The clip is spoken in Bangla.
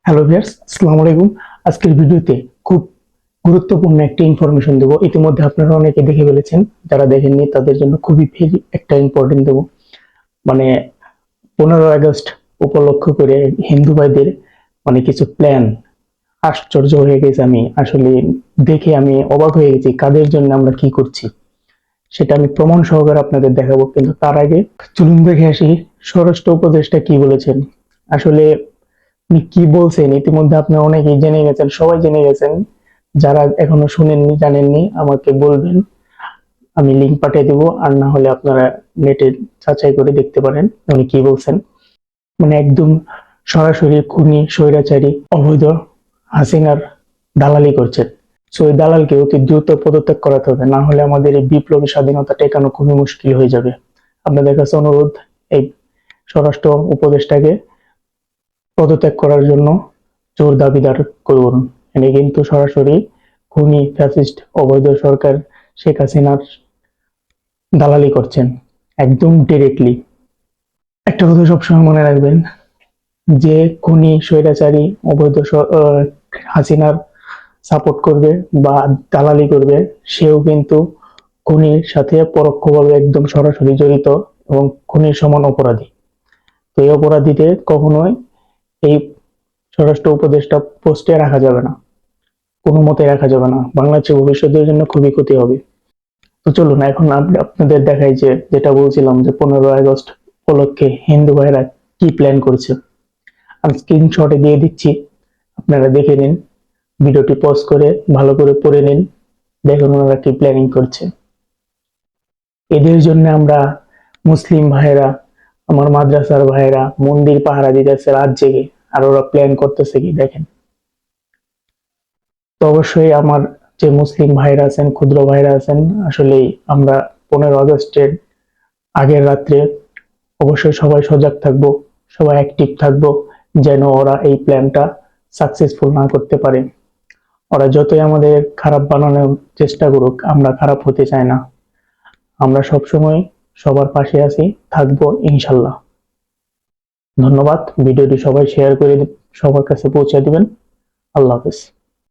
হ্যালো ভিউয়ার্স, আসসালামু আলাইকুম। আজকের ভিডিওতে খুব গুরুত্বপূর্ণ একটা ইনফরমেশন দেবো। ইতিমধ্যে আপনারা অনেকে দেখে ফেলেছেন, যারা দেখেননি তাদের জন্য খুবই ভেরি একটা ইম্পর্টেন্ট দেবো। মানে 15 আগস্ট উপলক্ষ করে হিন্দু ভাইদের কিছু প্ল্যান, আশ্চর্য হয়ে গেছে। আমি আসলে দেখে আমি অবাক হয়ে গেছি, কাদের জন্য আমরা কি করছি সেটা আমি প্রমাণ সহকারে আপনাদের দেখাবো। কিন্তু তার আগে চলুন দেখে আসি স্বরাষ্ট্র উপদেষ্টা কি বলেছেন। আসলে উনি কি বলছেন ইতিমধ্যে আপনারা অনেকেই জেনে গেছেন, সবাই জেনে গেছেন। যারা এখনো শুনেননি, জানেননি, আমাকে বলবেন, আমি লিঙ্ক পাঠিয়ে দেবো। আর না হলে আপনারা নেটে যাচাই করে দেখতে পারেন উনি কি বলছেন। একদম সরাসরি খুনি, স্বৈরাচারী, অবৈধ হাসিনার দালালি করছেন। সো এই দালালকে অতি দ্রুত পদত্যাগ করাতে হবে, না হলে আমাদের এই বিপ্লবী স্বাধীনতা টেকানো খুবই মুশকিল হয়ে যাবে। আপনাদের কাছে অনুরোধ, এই স্বরাষ্ট্র উপদেষ্টাকে পদত্যাগ করার জন্য জোর দাবিদার করুন। এনে কিন্তু সরাসরি খুনি, ফ্যাসিস্ট, অবৈধ সরকার শেখ হাসিনার দালালি করছেন, একদম ডিরেক্টলি। একটা কথা সবসময় মনে রাখবেন, যে খুনি, স্বৈরাচারী, অবৈধ হাসিনার সাপোর্ট করবে বা দালালি করবে, সেও কিন্তু খুনির সাথে পরোক্ষভাবে একদম সরাসরি জড়িত এবং খুনির সমান অপরাধী। তো এই অপরাধীদের কখনোই এই স্বরাষ্ট্র উপদেষ্টা পোস্টে রাখা যাবে না, কোনো মতে রাখা যাবে না। বাংলাদেশের ভবিষ্যতের জন্য খুবই ক্ষতি হবে। তো চলুন এখন আপনাদের দেখাই যে, যেটা বলছিলাম, যে 15 আগস্ট উপলক্ষে হিন্দু ভাইরা কি প্ল্যান করছে। আমি স্ক্রিনশটে দিয়ে দিচ্ছি, আপনারা দেখে নিন। ভিডিওটি পজ করে ভালো করে পড়ে নিন, দেখুন ওনারা কি প্ল্যানিং করছে। এদের জন্য আমরা মুসলিম ভাইরা, আমার মাদ্রাসার ভাইরা মন্দির পাহারা দিতেছে রাত জেগে, আর ওরা প্ল্যান করতেছে কি দেখেন। তো অবশ্যই আমার যে মুসলিম ভাইরা আছেন, ক্ষুদ্র ভাইরা আছেন, আসলে আমরা 15 আগস্টের আগের রাত্রে অবশ্যই সবাই সজাগ থাকবো, সবাই অ্যাক্টিভ থাকবো, যেন ওরা এই প্ল্যানটা সাকসেসফুল না করতে পারে। ওরা যতই আমাদের খারাপ বানানোর চেষ্টা করুক, আমরা খারাপ হতে চাই না। আমরা সবসময় সবার পাশে আছি, থাকবো ইনশাল্লাহ। ধন্যবাদ। ভিডিওটি সবাই শেয়ার করে সবার কাছে পৌঁছে দিবেন। আল্লাহ হাফেজ।